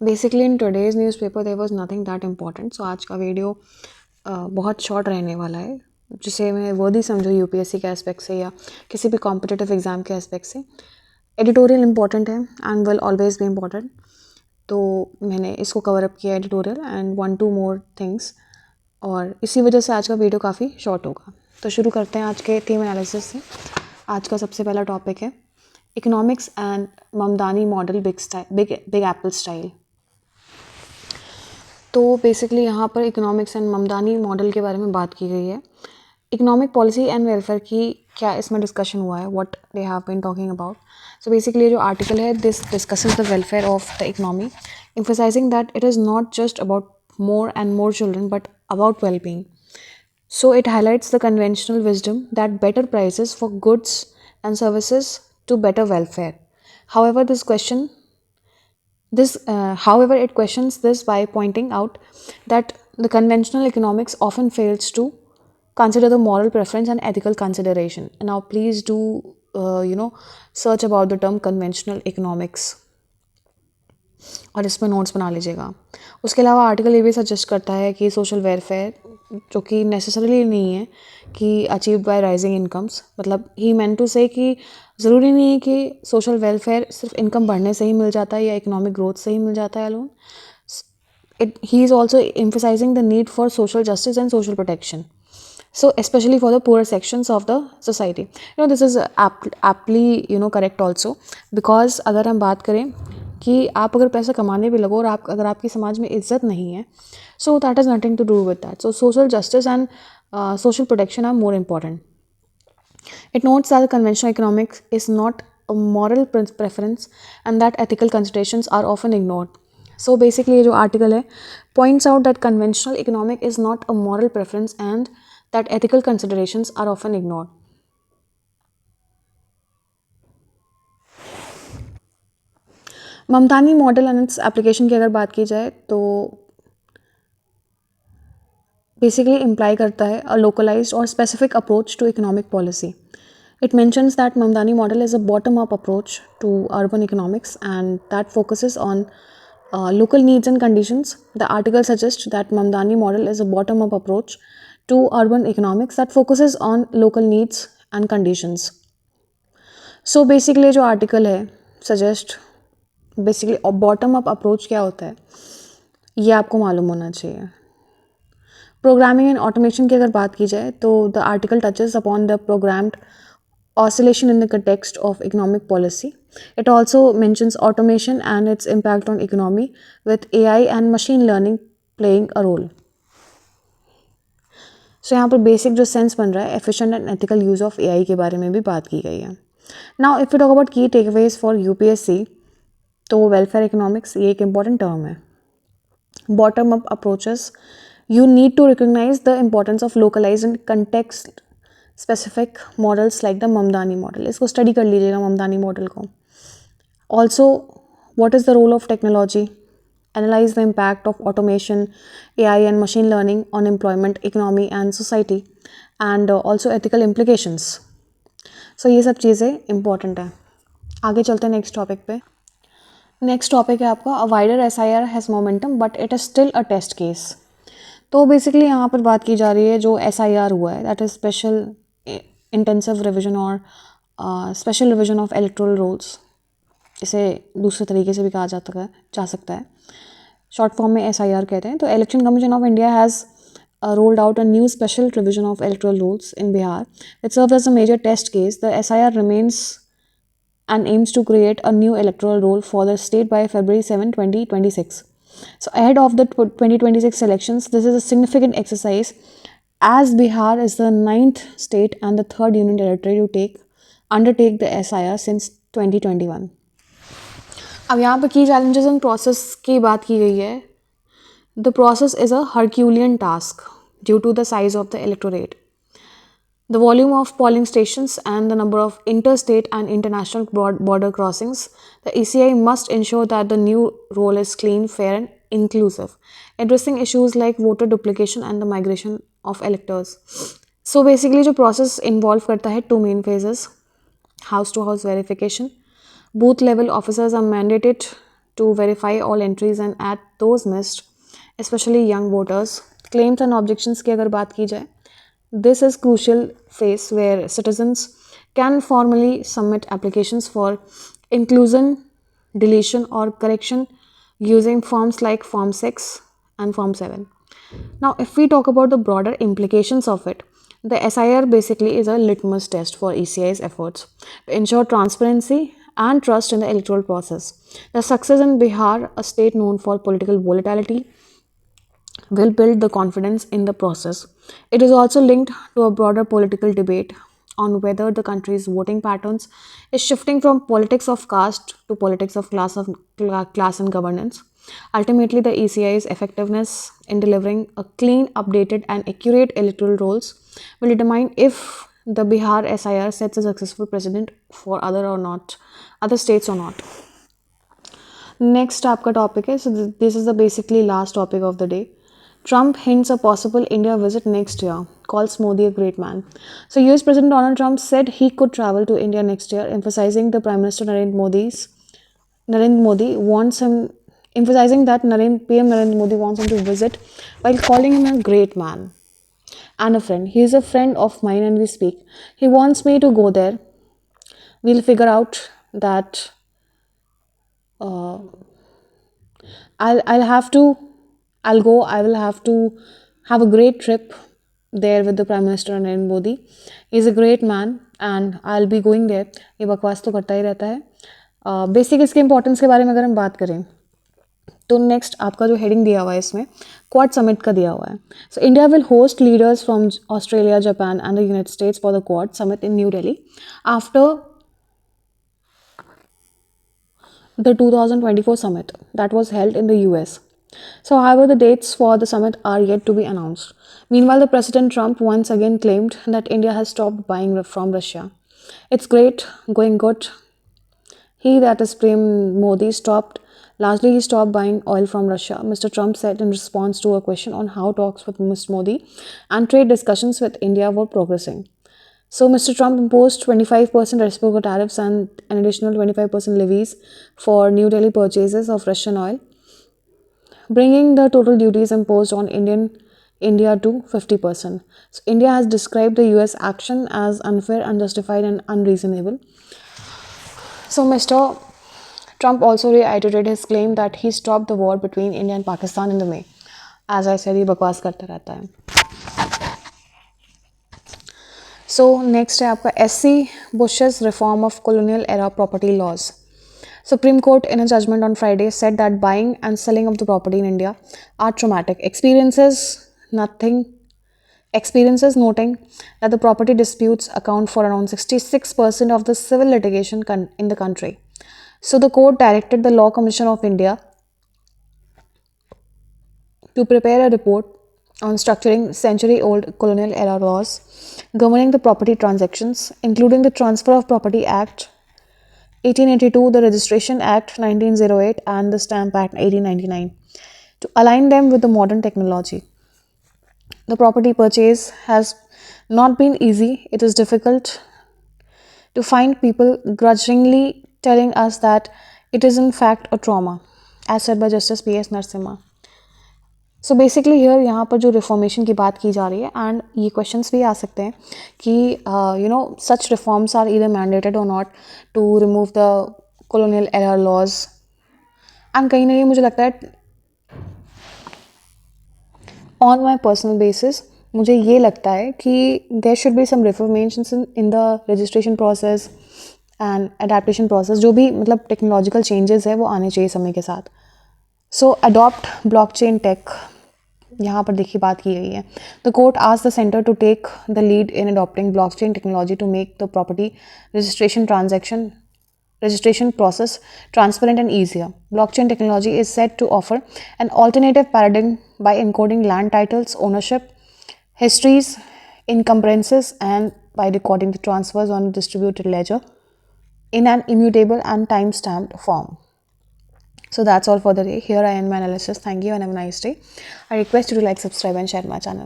Basically in today's newspaper there was nothing that important, so आज का video बहुत short रहने वाला है, जिसे मैं वर्दी समझूँ यूपीएससी के एस्पेक्ट से या किसी भी कॉम्पिटिटिव एग्ज़ाम के एस्पेक्ट से। एडिटोरियल इंपॉर्टेंट है and will always be important, तो मैंने इसको कवर अप किया एडिटोरियल एंड 1-2 more थिंग्स, और इसी वजह से आज का वीडियो काफ़ी शॉर्ट होगा। तो शुरू करते हैं आज के थीम एनालिसिस से। आज का सबसे पहला टॉपिक है economics and Mamdani model big Apple style. तो बेसिकली यहाँ पर इकोनॉमिक्स एंड ममदानी मॉडल के बारे में बात की गई है। इकोनॉमिक पॉलिसी एंड वेलफेयर की क्या इसमें डिस्कशन हुआ है, what they have been talking about. So basically ये जो आर्टिकल है this discusses the welfare of the economy, emphasizing that it is not just about more and more children but about well-being. So it highlights the conventional wisdom that better prices for goods and services to better welfare. However, however, it questions this by pointing out that the conventional economics often fails to consider the moral preference and ethical consideration. Now, please do, search about the term conventional economics और इस पर notes बना लीजिएगा। उसके अलावा article ये भी suggest करता है कि सोशल वेलफेयर, जो कि नेसेसरली नहीं है कि अचीव बाय राइजिंग इनकम्स, मतलब ही मेंट टू से कि ज़रूरी नहीं है कि सोशल वेलफेयर सिर्फ इनकम बढ़ने से ही मिल जाता है या इकोनॉमिक ग्रोथ से ही मिल जाता है alone. He is also emphasising the need for social justice and social protection, so especially for the poorer sections of the society. This is aptly correct also, because अगर हम बात करें कि आप अगर पैसा कमाने भी लगो और अगर आपकी समाज में इज्जत नहीं है, so that has nothing to do with that. So social justice and social protection are more important. It notes that conventional economics is not a moral preference and that ethical considerations are often ignored. So basically ये जो article है points out that conventional economic is not a moral preference and that ethical considerations are often ignored. Mamtani model and its application की अगर बात की जाए तो basically imply करता है अ लोकलाइज्ड और specific approach to economic policy. It mentions that Mamdani model is a bottom-up approach to urban economics and that focuses on local needs and conditions. The article suggests that Mamdani model is a bottom-up approach to urban economics that focuses on local needs and conditions. So basically जो article है suggest basically bottom up approach क्या होता है ये आपको मालूम होना चाहिए. प्रोग्रामिंग एंड ऑटोमेशन की अगर बात की जाए तो the article touches upon the programmed oscillation in the context of economic policy. It also mentions automation and its impact on economy, with AI and machine learning playing a role. So यहाँ पर basic जो sense बन रहा है efficient and ethical use of AI के बारे में भी बात की गई है. Now if you talk about की टेकअवेज फॉर यूपीएससी, तो वेलफेयर इकोनॉमिक्स ये एक इम्पॉर्टेंट टर्म है. Bottom up approaches, you need to recognize the importance of localized and context specific models like the Mamdani model. इसको study कर लीजिएगा Mamdani model को. Also, what is the role of technology? Analyze the impact of automation, AI and machine learning on employment, economy and society, and also ethical implications. So ये सब चीज़ें important है. आगे चलते हैं नेक्स्ट टॉपिक पे. नेक्स्ट टॉपिक है आपका a wider SIR has momentum but it is still a test case. तो बेसिकली यहाँ पर बात की जा रही है जो SIR हुआ है, that is special intensive revision और special revision of electoral rolls, इसे दूसरे तरीके से भी कहा जा सकता है. शॉर्ट फॉर्म में SIR कहते हैं. तो election commission of India has rolled out a new special revision of electoral rules in Bihar. It serves as a major test case. The SIR remains and aims to create a new electoral roll for the state by February 7, 2026. So ahead of the 2026 elections, this is a significant exercise as Bihar is the 9th state and the 3rd union territory to undertake the SIR since 2021. अब यहाँ पर की challenges and process की बात की गई है. The process is a Herculean task due to the size of the electorate, the volume of polling stations and the number of interstate and international border crossings. The ECI must ensure that the new roll is clean, fair and inclusive, addressing issues like voter duplication and the migration of electors. So basically जो process involve करता है 2 main phases: house to house verification. Booth level officers are mandated to verify all entries and add those missed, especially young voters. Claims and objections की अगर बात की जाए, this is crucial phase where citizens can formally submit applications for inclusion, deletion, or correction using forms like Form 6 and Form 7. Now, if we talk about the broader implications of it, the SIR basically is a litmus test for ECI's efforts to ensure transparency and trust in the electoral process. The success in Bihar, a state known for political volatility, will build the confidence in the process. It is also linked to a broader political debate on whether the country's voting patterns is shifting from politics of caste to politics of class and governance. Ultimately, the ECI's effectiveness in delivering a clean, updated, and accurate electoral rolls will determine if the Bihar SIR sets a successful precedent for other states or not. Next आपका topic है, so this is the basically last topic of the day. Trump hints a possible India visit next year, calls Modi a great man. So US President Donald Trump said he could travel to India next year, emphasizing that PM Narendra Modi wants him to visit while calling him a great man and a friend. He is a friend of mine and we speak. He wants me to go there. We'll figure out that uh, I'll have to I'll go. I will have to have a great trip there with the Prime Minister Narendra Modi. He's a great man and I'll be going there. ये बकवास तो करता ही रहता है. Basic इसके importance के बारे में अगर हम बात करें तो नेक्स्ट आपका जो हेडिंग दिया हुआ है इसमें क्वाड समिट का दिया हुआ है. So India will host leaders from Australia, Japan and the United states for the quad summit in new Delhi after the 2024 summit that was held in the US. So, however, the dates for the summit are yet to be announced. Meanwhile, the President Trump once again claimed that India has stopped buying from Russia. It's great, going good. That is Prem Modi, largely he stopped buying oil from Russia, Mr. Trump said in response to a question on how talks with Mr. Modi and trade discussions with India were progressing. So, Mr. Trump imposed 25% reciprocal tariffs and an additional 25% levies for New Delhi purchases of Russian oil, bringing the total duties imposed on India to 50%. So, India has described the US action as unfair, unjustified, and unreasonable. So, Mr. Trump also reiterated his claim that he stopped the war between India and Pakistan in the May. As I said, ये बकवास करता रहता है. So next है आपका SC Bush's reform of colonial era property laws. Supreme Court in a judgment on Friday said that buying and selling of the property in India are traumatic experiences, noting that the property disputes account for around 66% of the civil litigation in the country. So the court directed the Law Commission of India to prepare a report on structuring century-old colonial era laws governing the property transactions, including the Transfer of Property Act 1882, the Registration Act 1908, and the Stamp Act 1899, to align them with the modern technology. The property purchase has not been easy. It is difficult to find people grudgingly telling us that it is in fact a trauma, as said by Justice P.S. Narasimha. So basically here यहाँ पर जो reformation की बात की जा रही है and ये क्वेश्चंस भी आ सकते हैं कि such reforms are either mandated or not to remove the colonial era laws and कहीं ना कहीं मुझे लगता है ऑन माई पर्सनल बेसिस मुझे ये लगता है कि there should be some reformations in the registration process and adaptation process. जो भी मतलब टेक्नोलॉजिकल चेंजेस है वो आने चाहिए समय के साथ. सो अडॉप्ट ब्लॉकचेन टेक यहाँ पर देखिए बात की गई है. The court asked the centre to take the lead in adopting blockchain technology to make the property registration process transparent and easier. Blockchain technology is said to offer an alternative paradigm by encoding land titles, ownership, histories, encumbrances, and by recording the transfers on a distributed ledger in an immutable and time-stamped form. So that's all for the day. Here I end my analysis. Thank you and have a nice day. I request you to like, subscribe and share my channel.